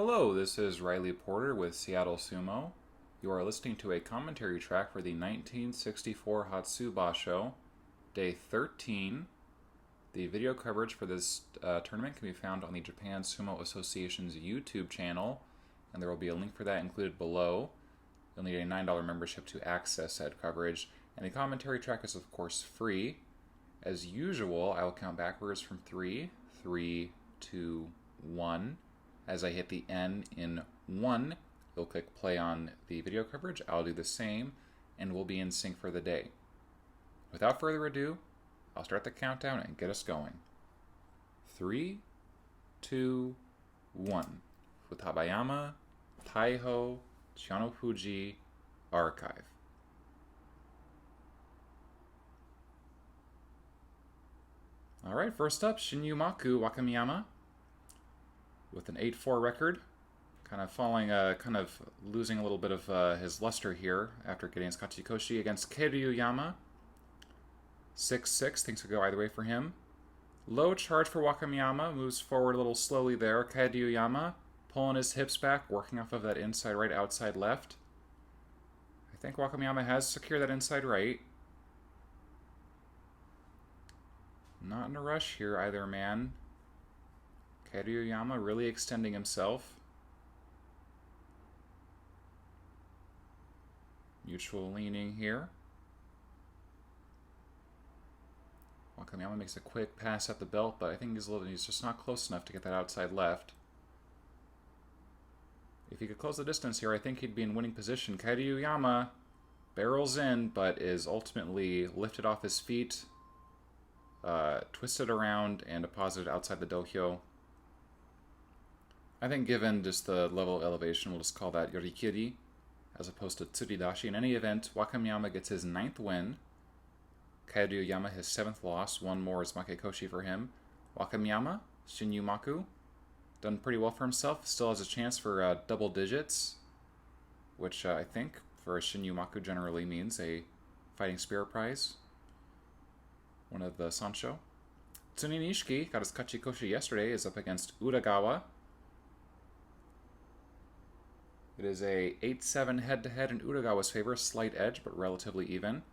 Hello, this is Riley Porter with Seattle Sumo. You are listening to a commentary track for the 1964 Hatsu Basho, Day 13. The video coverage for this tournament can be found on the Japan Sumo Association's YouTube channel, and there will be a link for that included below. You'll need a $9 membership to access said coverage, and the commentary track is, of course, free. As usual, I will count backwards from 3, 3, 2, 1. As I hit the N in 1, you'll click play on the video coverage. I'll do the same, and we'll be in sync for the day. Without further ado, I'll start the countdown and get us going. 3, 2, 1. Futabayama, Taiho, Chianofuji, Archive. Alright, first up, Shinyumaku Wakamiyama with an 8-4 record. Kind of losing a little bit of his luster here after getting his Kachikoshi against Kiryuyama. 6-6, things could go either way for him. Low charge for Wakamiyama, moves forward a little slowly there. Kiryuyama pulling his hips back, working off of that inside right, outside left. I think Wakamiyama has secured that inside right. Not in a rush here either, man. Kiryuyama really extending himself. Mutual leaning here. Wakamiyama makes a quick pass at the belt, but I think he's just not close enough to get that outside left. If he could close the distance here, I think he'd be in winning position. Kiryuyama barrels in, but is ultimately lifted off his feet, twisted around, and deposited outside the dohyo. I think given just the level of elevation, we'll just call that yorikiri, as opposed to tsuridashi. In any event, Wakamiyama gets his 9th win. Kiryuyama his 7th loss. One more is makekoshi for him. Wakamiyama, Shinyumaku, done pretty well for himself. Still has a chance for double digits, which I think for a Shinyumaku generally means a fighting spirit prize. One of the Sancho. Tsuninishiki got his Kachikoshi yesterday, is up against Uragawa. It is a 8-7 head-to-head in Uragawa's favor, slight edge, but relatively even.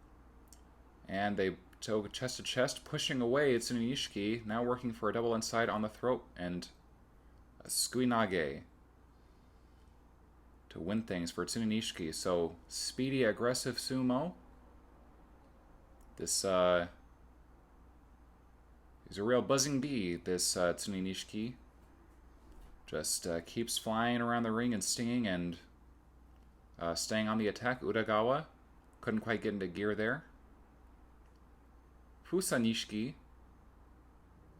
And they go chest-to-chest, pushing away Tsuninishiki, now working for a double inside on the throat, and a Suinage to win things for Tsuninishiki. So, speedy, aggressive sumo. This, he's a real buzzing bee, this Tsuninishiki. Just keeps flying around the ring and stinging and staying on the attack. Uragawa couldn't quite get into gear there. Fusanishiki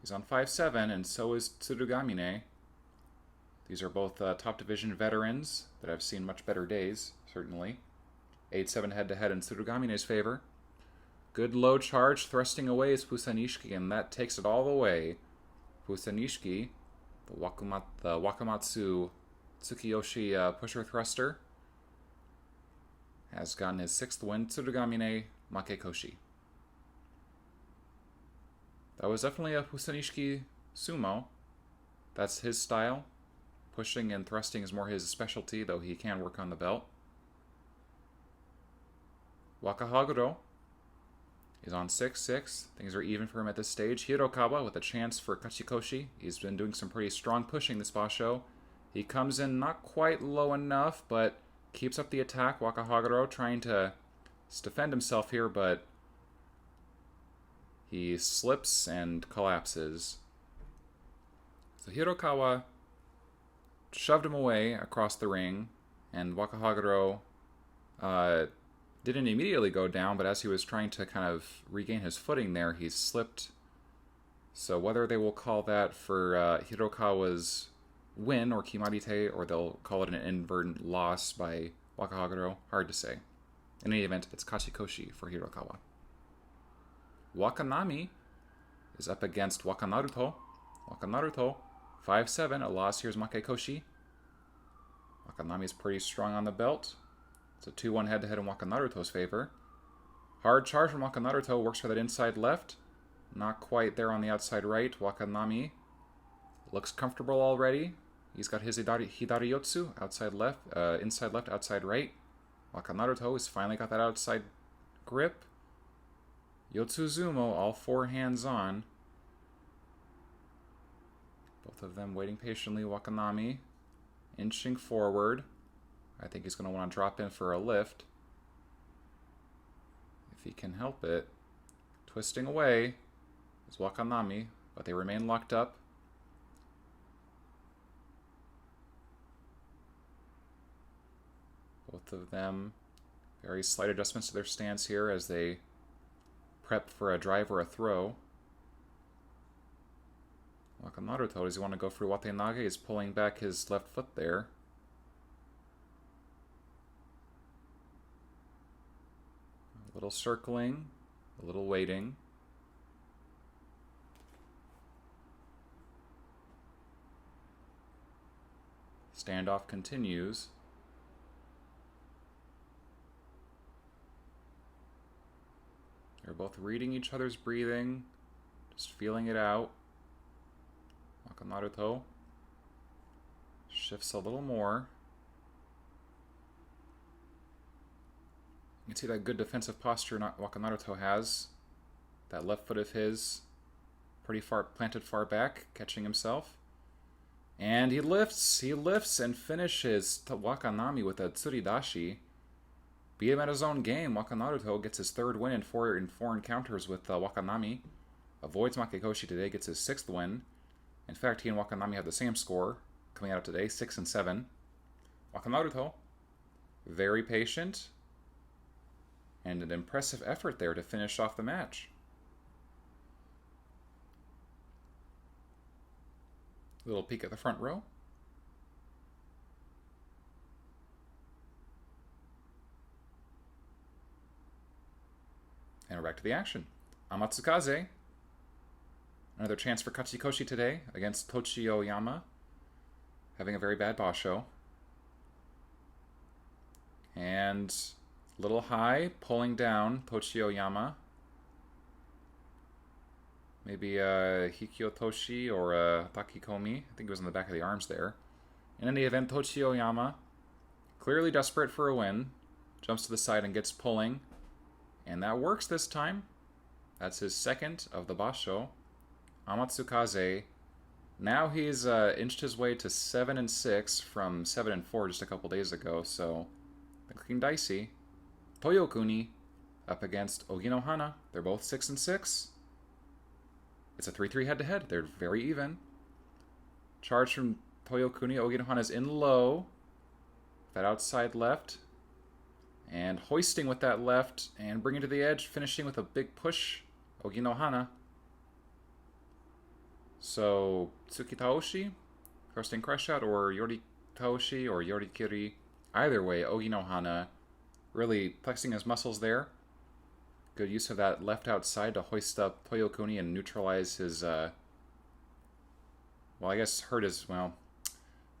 is on 5-7, and so is Tsurugamine. These are both top division veterans that have seen much better days, certainly. 8-7 head-to-head in Tsurugamine's favor. Good low charge, thrusting away is Fusanishiki, and that takes it all the way. Fusanishiki, the Wakamatsu Tsukiyoshi pusher thruster, has gotten his 6th win. Tsurugamine makekoshi. That was definitely a Fusanishiki sumo. That's his style. Pushing and thrusting is more his specialty, though he can work on the belt. Wakahaguro is on 6-6. Things are even for him at this stage. Hirokawa with a chance for Kachikoshi. He's been doing some pretty strong pushing this basho. He comes in not quite low enough, but keeps up the attack. Wakahaguro trying to defend himself here, but he slips and collapses. So Hirokawa shoved him away across the ring, and Wakahaguro didn't immediately go down, but as he was trying to kind of regain his footing there, he slipped. So whether they will call that for Hirokawa's win or Kimarite, or they'll call it an inadvertent loss by Wakahaguro, hard to say. In any event, it's Kachikoshi for Hirokawa. Wakanami is up against Wakanaruto. Wakanaruto, 5-7, a loss. Here's makekoshi. Wakanami is pretty strong on the belt. It's a 2-1 head-to-head in Wakanaruto's favor. Hard charge from Wakanaruto, works for that inside left. Not quite there on the outside right. Wakanami looks comfortable already. He's got his Hidari Yotsu, outside left, inside left, outside right. Wakanaruto has finally got that outside grip. Yotsuzumo, all four hands on. Both of them waiting patiently. Wakanami inching forward. I think he's going to want to drop in for a lift. If he can help it. Twisting away is Wakanami, but they remain locked up. Both of them very slight adjustments to their stance here as they prep for a drive or a throw. Wakanaruto, does he want to go for Watenage? He's pulling back his left foot there. A little circling, a little waiting. Standoff continues. They're both reading each other's breathing, just feeling it out. Wakanaruto shifts a little more. You can see that good defensive posture Wakanaruto has. That left foot of his pretty far planted far back, catching himself. And he lifts and finishes Wakanami with a Tsuridashi. Beat him at his own game. Wakanaruto gets his third win in four encounters with Wakanami. Avoids Makekoshi today, gets his sixth win. In fact, he and Wakanami have the same score coming out today, 6 and 7. Wakanaruto, very patient, and an impressive effort there to finish off the match. Little peek at the front row. And we're back to the action. Amatsukaze. Another chance for Kachikoshi today against Tochi Oyama. Having a very bad basho. And a little high, pulling down Tochi Oyama. Maybe a Hikyo Toshi or a Takikomi. I think it was in the back of the arms there. In any event, Tochi Oyama, clearly desperate for a win, jumps to the side and gets pulling. And that works this time. That's his second of the basho. Amatsukaze. Now he's inched his way to 7 and 6 from 7 and 4 just a couple days ago, so looking dicey. Toyokuni up against Oginohana. They're both 6 and 6. It's a 3-3 head-to-head. They're very even. Charge from Toyokuni. Oginohana's in low. That outside left. And hoisting with that left and bringing to the edge, finishing with a big push, Oginohana. So, Tsukitaoshi, thrusting crush out, or Yoritaoshi, or Yorikiri. Either way, Oginohana really flexing his muscles there. Good use of that left outside to hoist up Toyokuni and neutralize his,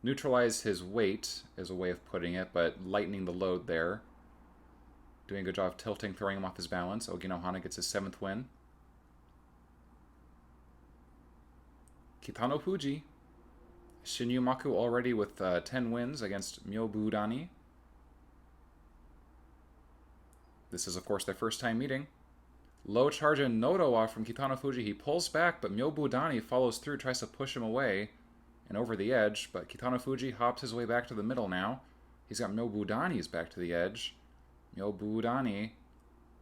neutralize his weight is a way of putting it, but lightening the load there. Doing a good job of tilting, throwing him off his balance. Oginohana gets his 7th win. Kitano Fuji. Shinyumaku already with 10 wins against Myobu Udani. This is, of course, their first time meeting. Low charge and Nodowa from Kitano Fuji. He pulls back, but Myobu Udani follows through, tries to push him away and over the edge. But Kitano Fuji hops his way back to the middle now. He's got Myobu Udani's back to the edge. Myobu Udani,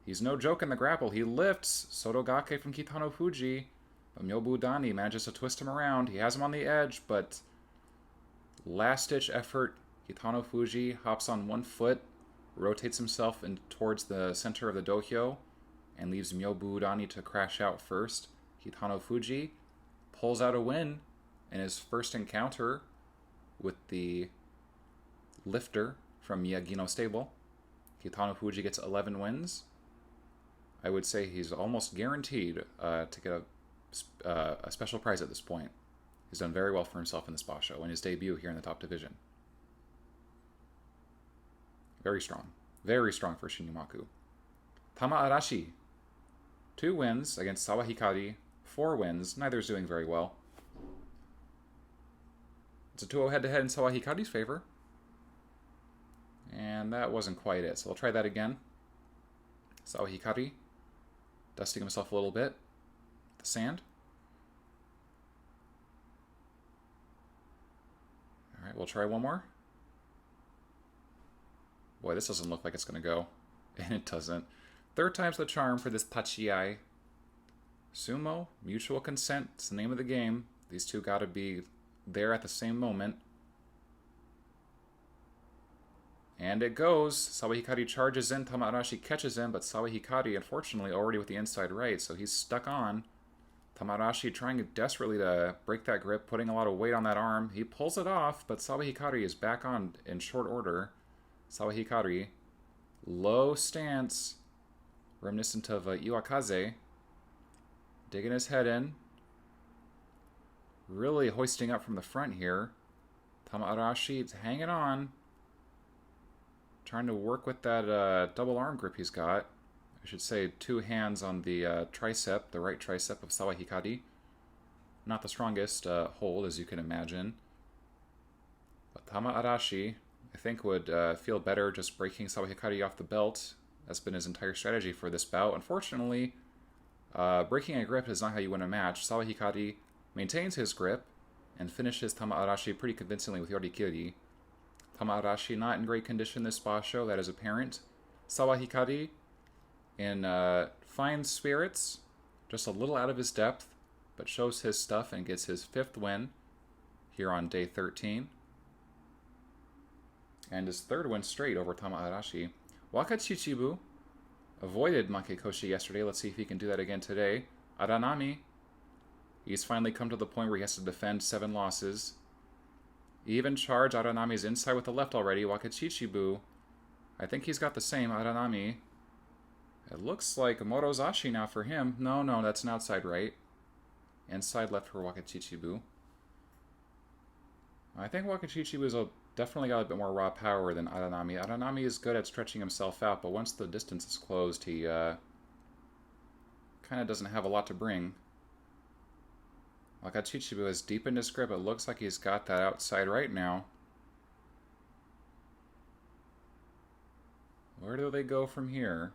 he's no joke in the grapple. He lifts Sotogake from Kitano Fuji, but Myobu Udani manages to twist him around. He has him on the edge, but last-ditch effort. Kitano Fuji hops on one foot, rotates himself in towards the center of the dohyo, and leaves Myobu Udani to crash out first. Kitano Fuji pulls out a win in his first encounter with the lifter from Miyagino Stable. Kitano Fuji gets 11 wins. I would say he's almost guaranteed to get a special prize at this point. He's done very well for himself in this basho in his debut here in the top division. Very strong. Very strong for Shinyumaku. Tama Arashi. 2 wins against Sawa Hikari. 4 wins. Neither's doing very well. It's a 2-0 head-to-head in Sawa Hikari's favor. And that wasn't quite it, so we'll try that again. Sawa Hikari, dusting himself a little bit. The sand. Alright, we'll try one more. Boy, this doesn't look like it's going to go. And it doesn't. Third time's the charm for this tachiai. Sumo, mutual consent. It's the name of the game. These two got to be there at the same moment. And it goes. Sawa Hikari charges in. Tamaarashi catches him, but Sawa Hikari, unfortunately, already with the inside right, so he's stuck on. Tamaarashi trying desperately to break that grip, putting a lot of weight on that arm. He pulls it off, but Sawa Hikari is back on in short order. Sawa Hikari, low stance, reminiscent of Iwakaze, digging his head in, really hoisting up from the front here. Tamaarashi hanging on, trying to work with that double arm grip he's got. I should say 2 hands on the tricep, the right tricep of Sawa Hikari. Not the strongest hold, as you can imagine. But Tamaarashi, I think, would feel better just breaking Sawa Hikari off the belt. That's been his entire strategy for this bout. Unfortunately, breaking a grip is not how you win a match. Sawa Hikari maintains his grip and finishes Tamaarashi pretty convincingly with Yorikiri. Tamaarashi not in great condition this basho, that is apparent. Sawa Hikari in fine spirits, just a little out of his depth, but shows his stuff and gets his 5th win here on day 13. And his 3rd win straight over Tamaarashi. Wakachichibu avoided Makekoshi yesterday. Let's see if he can do that again today. Aranami. He's finally come to the point where he has to defend 7 losses. Even charge. Aranami's inside with the left already. Wakachichibu. I think he's got the same. Aranami. It looks like Morozashi now for him. No, that's an outside right. Inside left for Wakachichibu. I think Wakachichibu's definitely got a bit more raw power than Aranami. Aranami is good at stretching himself out, but once the distance is closed, he kind of doesn't have a lot to bring. Wakachichibu has deepened his grip. It looks like he's got that outside right now. Where do they go from here?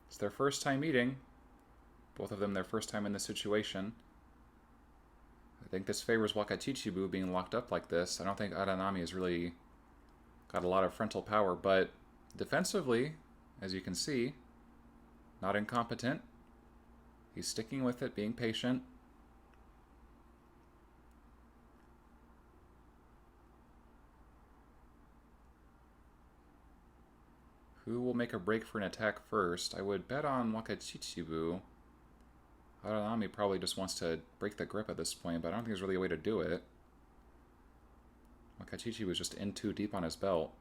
It's their first time meeting. Both of them their first time in this situation. I think this favors Wakachichibu being locked up like this. I don't think Aranami has really got a lot of frontal power, but defensively, as you can see, not incompetent. He's sticking with it, being patient. Who will make a break for an attack first? I would bet on Wakachichibu. Aranami probably just wants to break the grip at this point, but I don't think there's really a way to do it. Wakachichibu was just in too deep on his belt.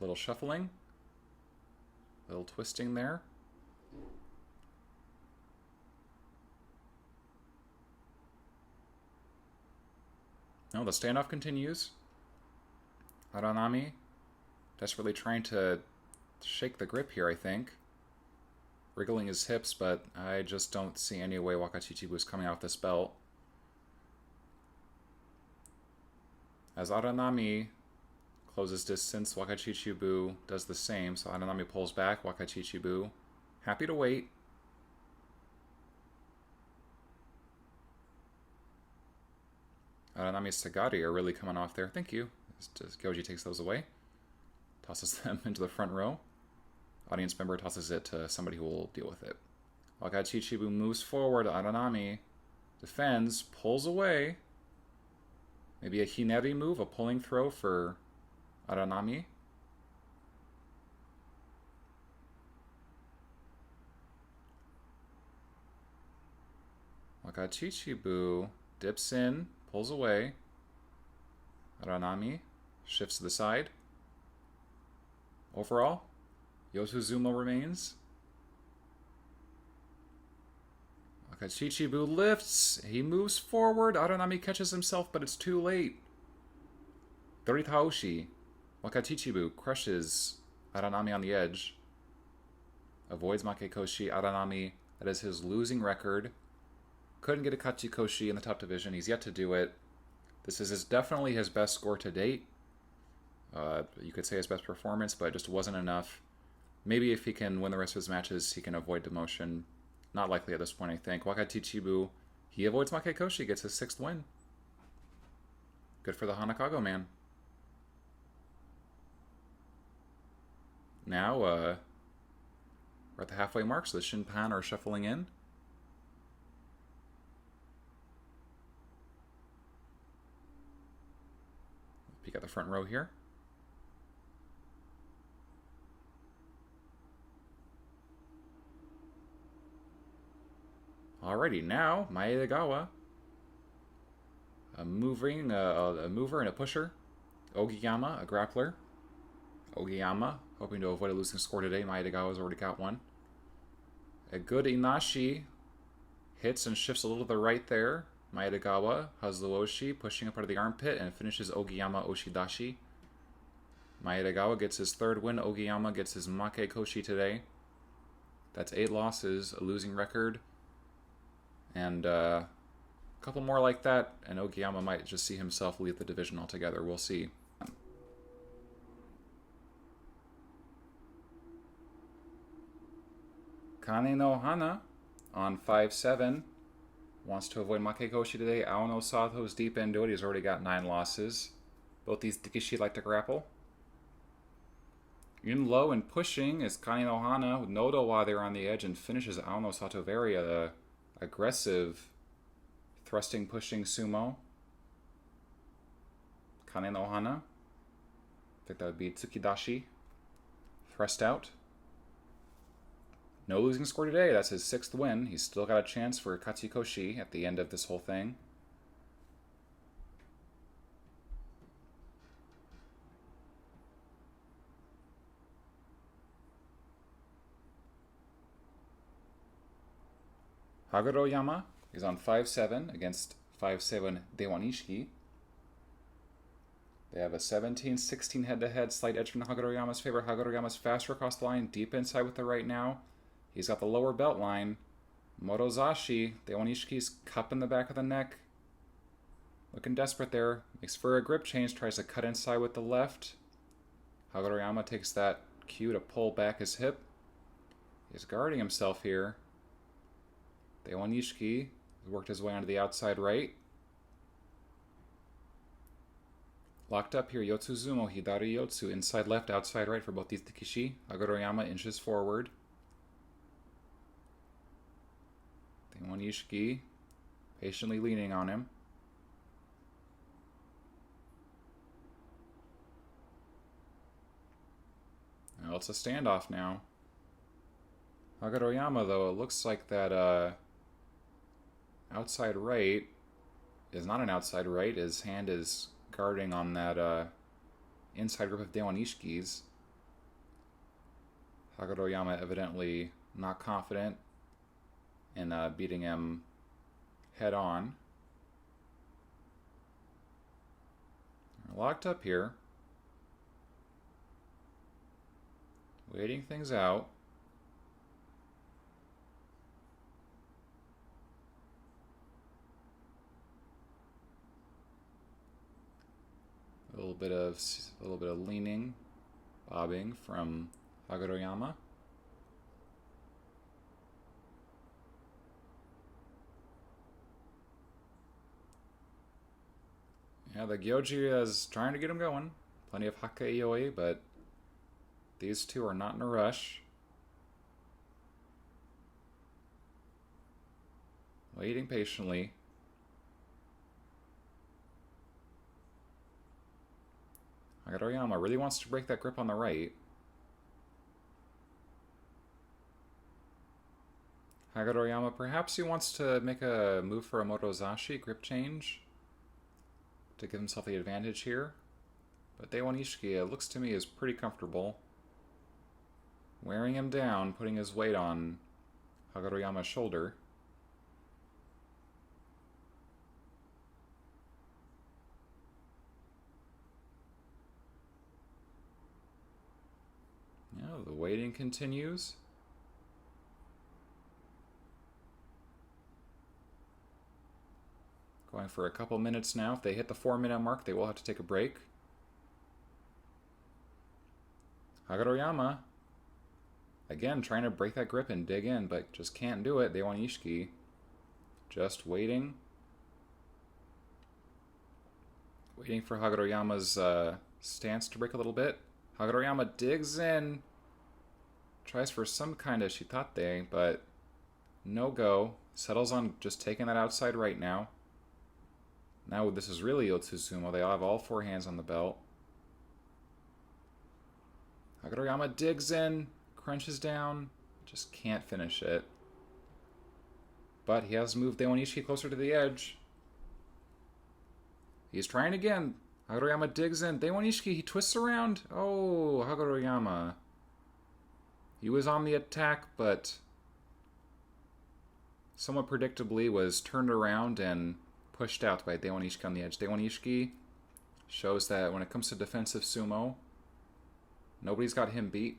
Little shuffling. Little twisting there. No, the standoff continues. Aranami desperately trying to shake the grip here, I think. Wriggling his hips, but I just don't see any way Wakachichibu is coming out with this belt. As Aranami closes distance, Wakachichibu does the same, so Aranami pulls back, Wakachichibu happy to wait. Aranami's Sagari are really coming off there. Thank you. As Goji takes those away. Tosses them into the front row. Audience member tosses it to somebody who will deal with it. Wakachichibu moves forward. Aranami defends, pulls away. Maybe a Hineri move, a pulling throw for Aranami. Wakachichibu dips in, pulls away. Aranami shifts to the side. Overall, Yosuzumo remains. Wakachichibu lifts. He moves forward. Aranami catches himself, but it's too late. Doritaoshi. Wakachichibu crushes Aranami on the edge. avoids Makekoshi. Aranami, that is his losing record. Couldn't get a Kachikoshi in the top division. He's yet to do it. This is definitely his best score to date. You could say his best performance, but it just wasn't enough. Maybe if he can win the rest of his matches, he can avoid demotion. Not likely at this point, I think. Wakati Chibu, he avoids Makekoshi, gets his 6th win. Good for the Hanakago man. Now, we're at the halfway mark, so the Shinpan are shuffling in. Peek at the front row here. Alrighty, now Maedagawa, a mover and a pusher. Ogiyama, a grappler. Ogiyama, hoping to avoid a losing score today. Maedagawa's already got one. A good Inashi, hits and shifts a little to the right there. Maedagawa, Hazuoshi, pushing up out of the armpit and finishes Ogiyama Oshidashi. Maedagawa gets his 3rd win. Ogiyama gets his Makekoshi today. That's 8 losses, a losing record. And a couple more like that, and Ogiyama might just see himself leave the division altogether. We'll see. Kane no Hana on 5-7. Wants to avoid Makekoshi today. Aono Sato's deep into it. He's already got 9 losses. Both these Dikishi like to grapple. In low and pushing is Kane no Hana with Nodo while they're on the edge and finishes Aono Sato very aggressive thrusting pushing sumo. Kane no Hana. I think that would be Tsukidashi. Thrust out. No losing score today. That's his 6th win. He's still got a chance for Kachikoshi at the end of this whole thing. Hagoroyama is on 5-7 against 5-7 Dewanishiki. They have a 17-16 head-to-head, slight edge from Hagoroyama's favor. Hagoroyama's faster across the line, deep inside with the right now. He's got the lower belt line. Morozashi, Dewanishiki's cup in the back of the neck. Looking desperate there. Makes for a grip change, tries to cut inside with the left. Hagoroyama takes that cue to pull back his hip. He's guarding himself here. Dewanishiki has worked his way onto the outside right. Locked up here, Yotsuzumo, Hidari Yotsu, inside left, outside right for both these Dikishi. Hagoroyama inches forward. Dewanishiki patiently leaning on him. Well, it's a standoff now. Hagoroyama, though, it looks like that outside right is not an outside right. His hand is guarding on that inside grip of Dewanishiki's. Hagoroyama evidently not confident in beating him head on. They're locked up here. Waiting things out. A little bit of leaning, bobbing from Hagoroyama. Yeah, the Gyoji is trying to get him going. Plenty of Haka Ioi, but these two are not in a rush. Waiting patiently. Hagoroyama really wants to break that grip on the right. Hagoroyama, perhaps he wants to make a move for a Morozashi grip change to give himself the advantage here. But Dewanishiki, it looks to me, is pretty comfortable. Wearing him down, putting his weight on Hagoroyama's shoulder. Yeah, the waiting continues. Going for a couple minutes now. If they hit the 4-minute mark, they will have to take a break. Hagoroyama. Again, trying to break that grip and dig in, but just can't do it. Deiwan Ishiki. Just waiting. Waiting for Hagoroyama's stance to break a little bit. Hagoroyama digs in. Tries for some kind of shitate, but no go. Settles on just taking that outside right now. Now this is really Otsu Sumo. They all have all 4 hands on the belt. Hagoroyama digs in, crunches down, just can't finish it. But he has moved Deiwan Ishiki closer to the edge. He's trying again. Hagoroyama digs in. Deiwan Ishiki, he twists around. Oh, Hagoroyama. He was on the attack, but somewhat predictably was turned around and pushed out by Deiwan Ishiki on the edge. Deiwan Ishiki shows that when it comes to defensive sumo, nobody's got him beat.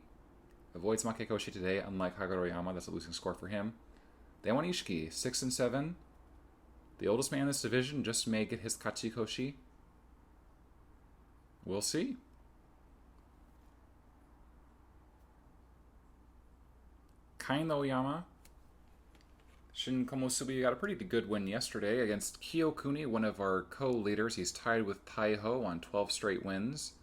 Avoids Makekoshi today, unlike Hagoroyama. That's a losing score for him. Deiwan Ishiki, 6-7. The oldest man in this division just may get his Kachikoshi. We'll see. Kainoyama. Shin Komusubi got a pretty good win yesterday against Kiyokuni, one of our co-leaders. He's tied with Taiho on 12 straight wins.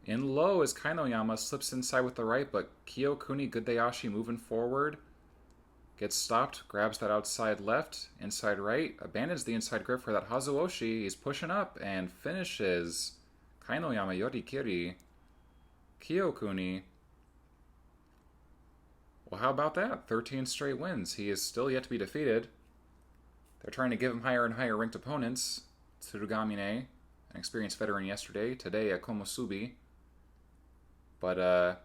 In low as Kainoyama slips inside with the right, but Kiyokuni Gudayashi moving forward. Gets stopped, grabs that outside left, inside right, abandons the inside grip for that Hazuoshi. He's pushing up and finishes Kainoyama Yorikiri. Kiyokuni. Well, how about that? 13 straight wins. He is still yet to be defeated. They're trying to give him higher and higher ranked opponents. Tsurugamine, an experienced veteran yesterday. Today, a Komusubi. But, I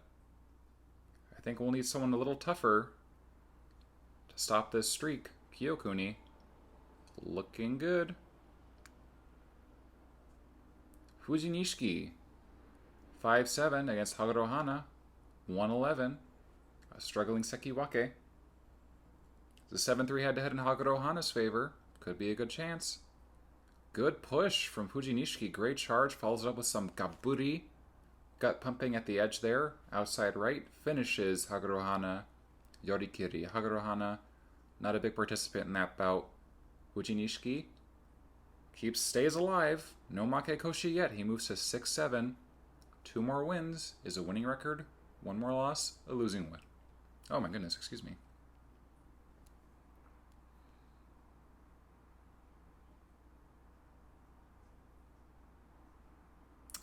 think we'll need someone a little tougher to stop this streak. Kiyokuni. Looking good. Fujinishiki. 5-7 against Hagorohana. 1-11. A struggling Sekiwake. The 7-3 head-to-head in Hagorohana's favor. Could be a good chance. Good push from Fujinishiki. Great charge. Follows it up with some Gaburi. Gut pumping at the edge there. Outside right. Finishes Hagorohana Yorikiri. Hagorohana, not a big participant in that bout. Fujinishiki stays alive. No Makekoshi yet. He moves to 6-7. 2 more wins is a winning record. 1 more loss, a losing win. Oh my goodness, excuse me.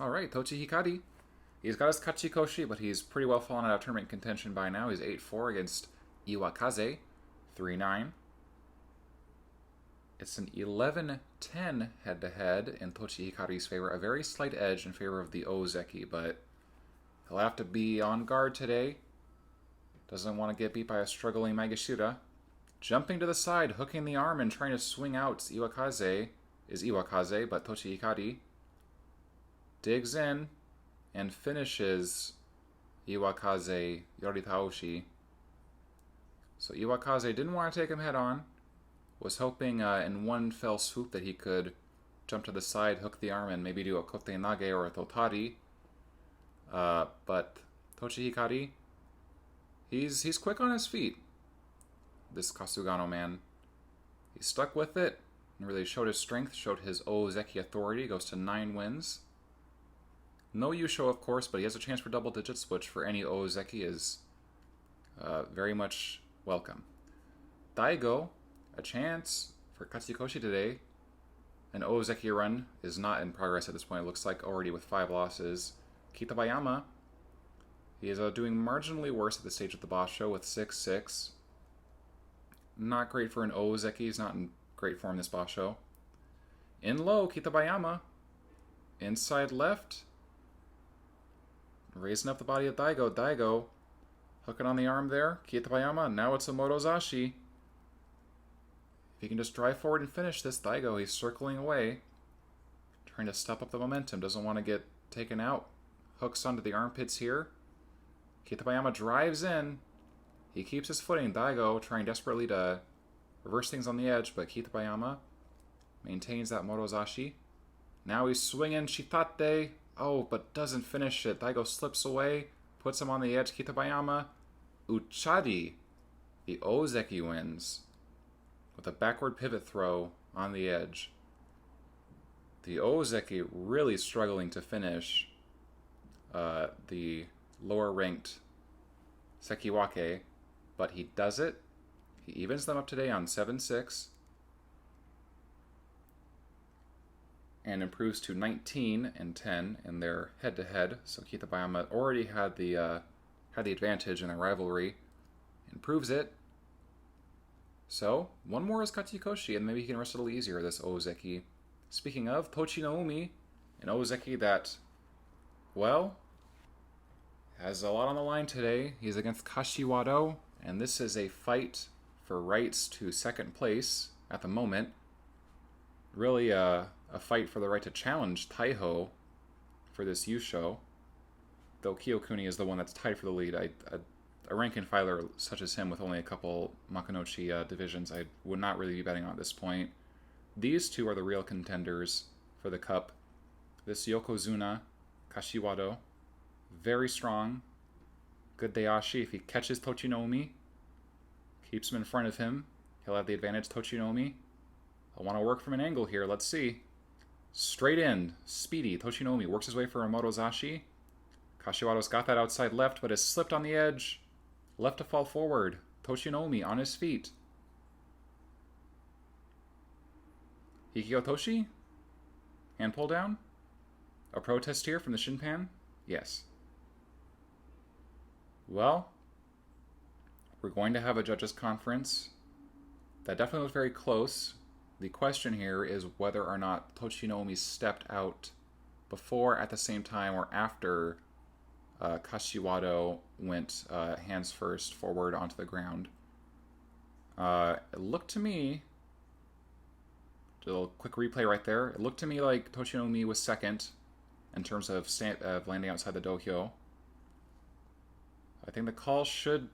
Alright, Tochi Hikari. He's got his Kachikoshi, but he's pretty well fallen out of tournament contention by now. He's 8-4 against Iwakaze, 3-9. It's an 11-10 head-to-head in Tochi Hikari's favor. A very slight edge in favor of the Ozeki, but he'll have to be on guard today. Doesn't want to get beat by a struggling Magashira. Jumping to the side, hooking the arm and trying to swing out Iwakaze is Iwakaze, but Tochi Hikari digs in and finishes Iwakaze Yoritaoshi. So Iwakaze didn't want to take him head on. Was hoping in one fell swoop that he could jump to the side, hook the arm, and maybe do a kote nage or a totari. But Tochi Hikari, he's quick on his feet. This Kasugano man. He stuck with it and really showed his strength, showed his Ozeki authority, goes to 9 wins. No Yusho, of course, but he has a chance for double digits, which for any Ozeki is very much welcome. Daigo, a chance for Kachikoshi today. An Ozeki run is not in progress at this point, it looks like, already with 5 losses. Kitabayama, he is doing marginally worse at this stage of the boss show with 6-6. Not great for an Ozeki, he's not in great form this boss show. In low, Kitabayama, inside left, raising up the body of Daigo. Daigo, hooking on the arm there. Kitabayama, now it's a Motozashi. If he can just drive forward and finish this, Daigo, he's circling away. Trying to step up the momentum, doesn't want to get taken out. Hooks onto the armpits here. Kitabayama drives in. He keeps his footing. Daigo trying desperately to reverse things on the edge, but Kitabayama Maintains that Morozashi. Now he's swinging Shitate. Oh, but doesn't finish it. Daigo slips away. Puts him on the edge. Kitabayama. Uchadi. The Ozeki wins. With a backward pivot throw on the edge. The Ozeki really struggling to finish the lower ranked Sekiwake. But he does it. He evens them up today on 7-6. And improves to 19-10 in their head-to-head. So Kitabayama already had the advantage in the rivalry. Improves it. So, one more is Kachikoshi, and maybe he can rest a little easier, this Ozeki. Speaking of, Tochinoumi, an Ozeki that, well, has a lot on the line today. He's against Kashiwado, and this is a fight for rights to second place at the moment. Really a fight for the right to challenge Taiho for this Yusho. Though Kiyokuni is the one that's tied for the lead. A rank-and-filer such as him with only a couple Makunochi divisions, I would not really be betting on at this point. These two are the real contenders for the cup. This Yokozuna, Kashiwado, very strong. Good Dayashi. If he catches Tochinoumi, keeps him in front of him, he'll have the advantage. Tochinoumi, I want to work from an angle here. Let's see. Straight in. Speedy. Tochinoumi works his way for a Morozashi. Kashiwado's got that outside left, but has slipped on the edge. Left to fall forward. Tochinoumi on his feet. Hikio Toshi? Hand pull down? A protest here from the Shinpan? Yes. Well, we're going to have a judges' conference. That definitely was very close. The question here is whether or not Tochinoumi stepped out before, at the same time, or after Kashiwado went hands first forward onto the ground. It looked to me, a little quick replay right there, it looked to me like Tochinoumi was second in terms of landing outside the dohyo. I think the call should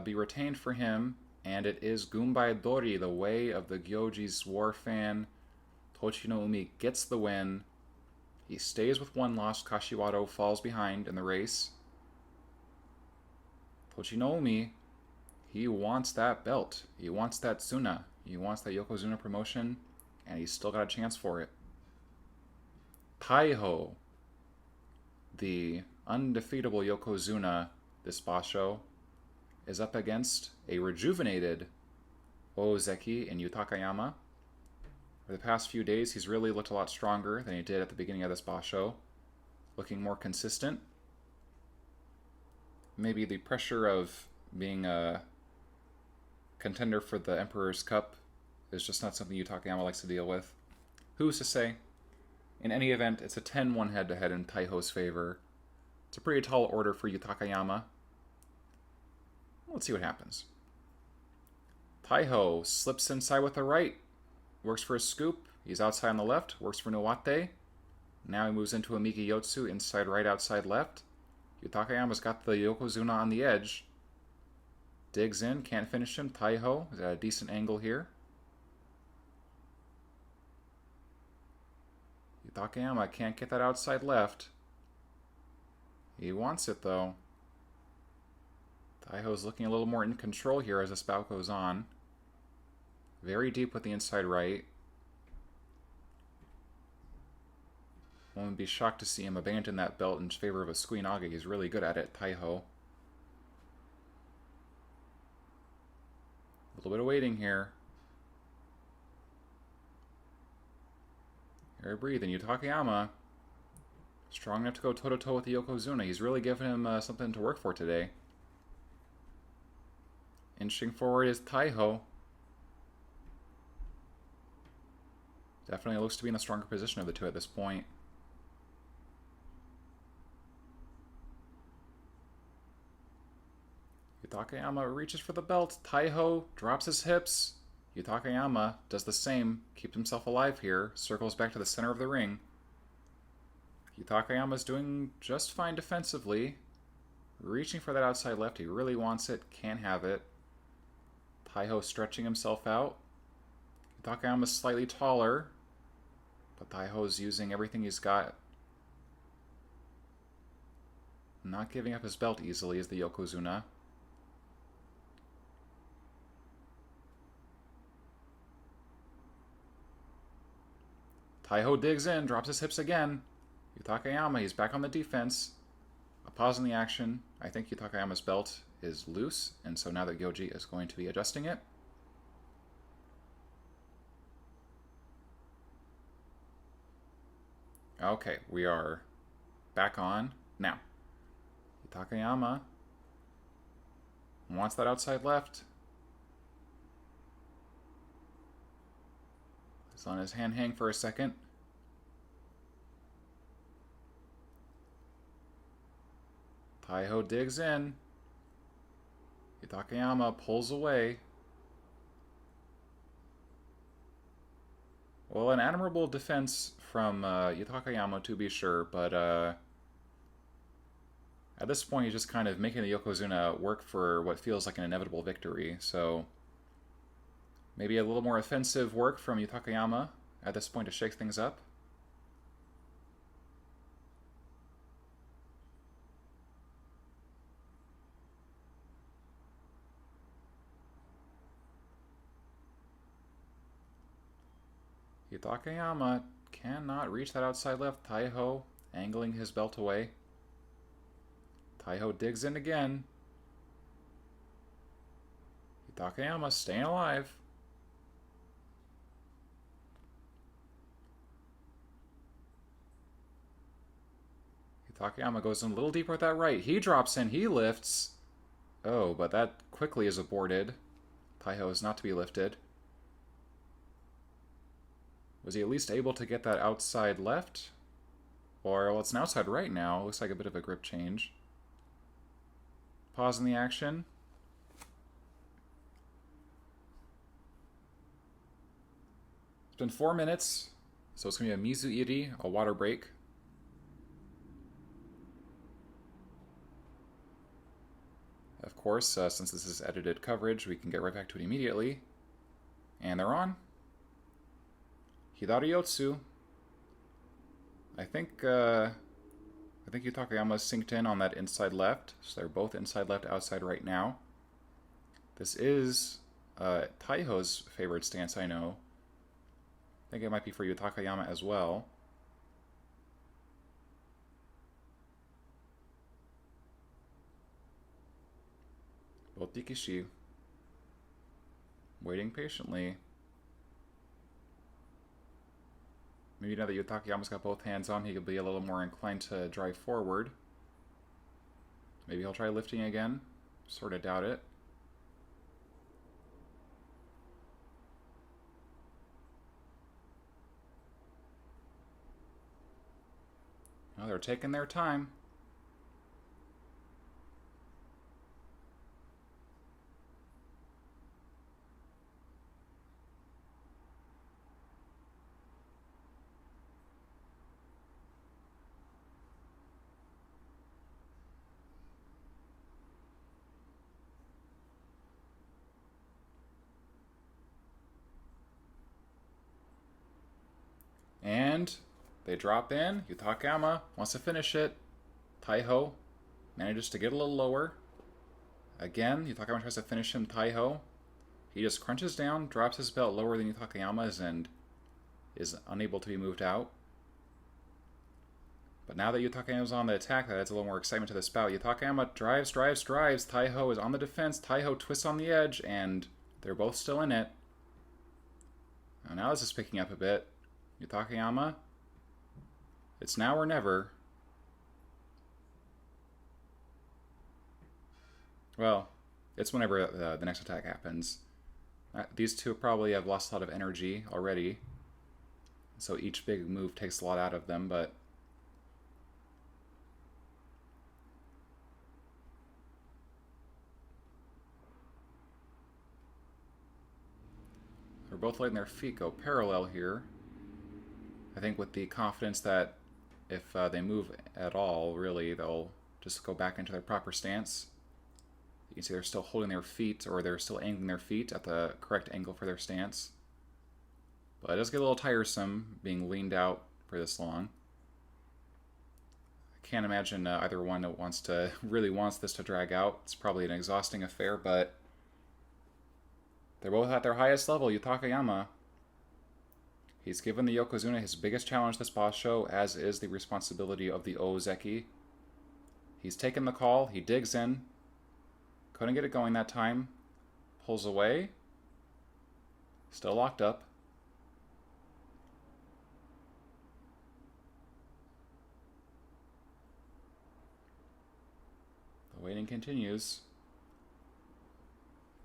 be retained for him, and it is Gumbai Dori, the way of the Gyoji's war fan. Tochinoumi gets the win. He stays with one loss. Kashiwado falls behind in the race. Tochinoumi, he wants that belt. He wants that Tsuna. He wants that Yokozuna promotion, and he's still got a chance for it. Taiho, the undefeatable Yokozuna this basho, is up against a rejuvenated Ozeki in Yutakayama. For the past few days, he's really looked a lot stronger than he did at the beginning of this basho. Looking more consistent. Maybe the pressure of being a contender for the Emperor's Cup is just not something Yutakayama likes to deal with. Who's to say? In any event, it's a 10-1 head-to-head in Taiho's favor. It's a pretty tall order for Yutakayama. Let's see what happens. Taiho slips inside with the right. Works for a scoop. He's outside on the left. Works for Nuwate. Now he moves into a Mikiyotsu inside right, outside left. Yutakayama's got the Yokozuna on the edge. Digs in. Can't finish him. Taiho is at a decent angle here. Yutakayama can't get that outside left. He wants it, though. Taiho's looking a little more in control here as this bout goes on. Very deep with the inside right. Won't be shocked to see him abandon that belt in favor of a Suinage. He's really good at it, Taiho. A little bit of waiting here. Very breathing. Yutakayama, strong enough to go toe-to-toe with the Yokozuna. He's really given him something to work for today. Inching forward is Taiho. Definitely looks to be in a stronger position of the two at this point. Yutakayama reaches for the belt. Taiho drops his hips. Yutakayama does the same. Keeps himself alive here. Circles back to the center of the ring. Yutakayama's doing just fine defensively. Reaching for that outside left. He really wants it. Can't have it. Taiho stretching himself out. Yutakayama's slightly taller. But Taiho's using everything he's got. Not giving up his belt easily is the Yokozuna. Taiho digs in, drops his hips again. Yutakayama, he's back on the defense. A pause in the action. I think Yutakayama's belt is loose, and so now that Gyoji is going to be adjusting it. Okay, we are back on. Now, Yutakayama wants that outside left. He's on his hand hang for a second. Taiho digs in. Yutakayama pulls away. Well, an admirable defense from Yutakayama, to be sure, but at this point he's just kind of making the Yokozuna work for what feels like an inevitable victory, so maybe a little more offensive work from Yutakayama at this point to shake things up. Yutakayama cannot reach that outside left. Taiho angling his belt away. Taiho digs in again. Yutakayama staying alive. Yutakayama goes in a little deeper with that right. He drops in, he lifts. Oh, but that quickly is aborted. Taiho is not to be lifted. Was he at least able to get that outside left? Or, well, it's an outside right now. Looks like a bit of a grip change. Pause in the action. It's been 4 minutes, so it's going to be a Mizu-iri, a water break. Of course, since this is edited coverage, we can get right back to it immediately. And they're on. Hidari Yotsu. I think Yutakayama's synced in on that inside left, so they're both inside left, outside right now. This is Taiho's favorite stance, I know. I think it might be for Yutakayama as well. Both Dikishi waiting patiently. Maybe now that Yutakayama's got both hands on, he could be a little more inclined to drive forward. Maybe he'll try lifting again. Sort of doubt it. Oh, they're taking their time. And they drop in. Yutakayama wants to finish it. Taiho manages to get a little lower. Again, Yutakayama tries to finish him. Taiho. He just crunches down, drops his belt lower than Yutakayama's, and is unable to be moved out. But now that Yutakayama's on the attack, that adds a little more excitement to this bout. Yutakayama drives. Taiho is on the defense. Taiho twists on the edge, and they're both still in it. Now this is picking up a bit. Yutakayama, it's now or never. Well, it's whenever the next attack happens. These two probably have lost a lot of energy already, so each big move takes a lot out of them, but they're both letting their feet go parallel here. I think with the confidence that if they move at all, really, they'll just go back into their proper stance. You can see they're still holding their feet, or they're still angling their feet at the correct angle for their stance. But it does get a little tiresome being leaned out for this long. I can't imagine either one that really wants this to drag out. It's probably an exhausting affair, but they're both at their highest level. Yutakayama, he's given the Yokozuna his biggest challenge this boss show, as is the responsibility of the Ozeki. He's taken the call. He digs in. Couldn't get it going that time. Pulls away. Still locked up. The waiting continues.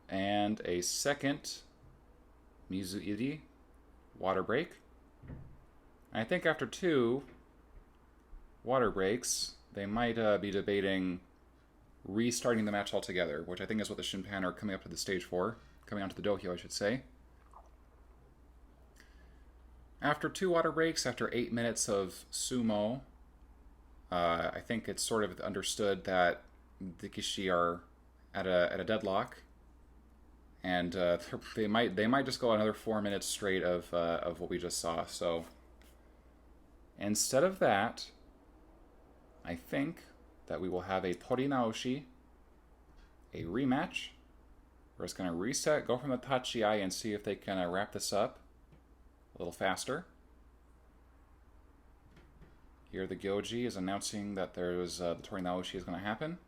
And a second Mizuiri water break. I think after 2 water breaks, they might be debating restarting the match altogether, which I think is what the Shinpan are coming up to the stage for. Coming onto the dohyo, I should say. After 2 water breaks, after 8 minutes of sumo, I think it's sort of understood that the Kishi are at a deadlock, and they might just go another 4 minutes straight of what we just saw. So instead of that, I think that we will have a Tori Naoshi, a rematch. We're just going to reset, go from the Tachi-ai, and see if they can wrap this up a little faster. Here the Gyoji is announcing that there's the Tori Naoshi is going to happen.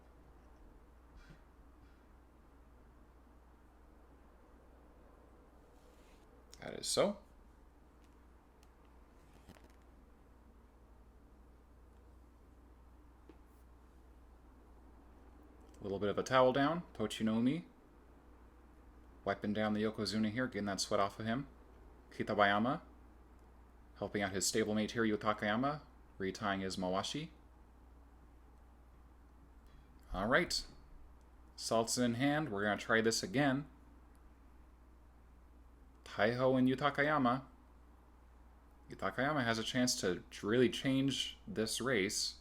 That is so. A little bit of a towel down. Tochinomi wiping down the Yokozuna here, getting that sweat off of him. Kitabayama helping out his stablemate here, Yutakayama, retying his mawashi. Alright. Salts in hand. We're going to try this again. Taiho and Yutakayama. Yutakayama has a chance to really change this race.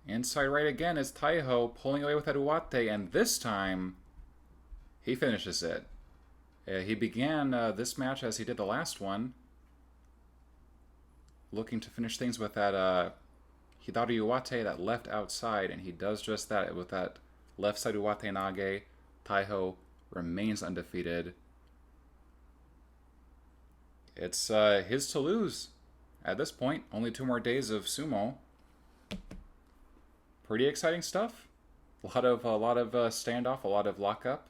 Inside right again is Taiho pulling away with that Uwate, and this time he finishes it. He began this match as he did the last one, looking to finish things with that Hidari Uwate, that left outside, and he does just that with that left side Uwate Nage. Taiho remains undefeated. It's his to lose at this point. Only 2 more days of sumo. Pretty exciting stuff. A lot of standoff, a lot of lockup.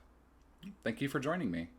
Thank you for joining me.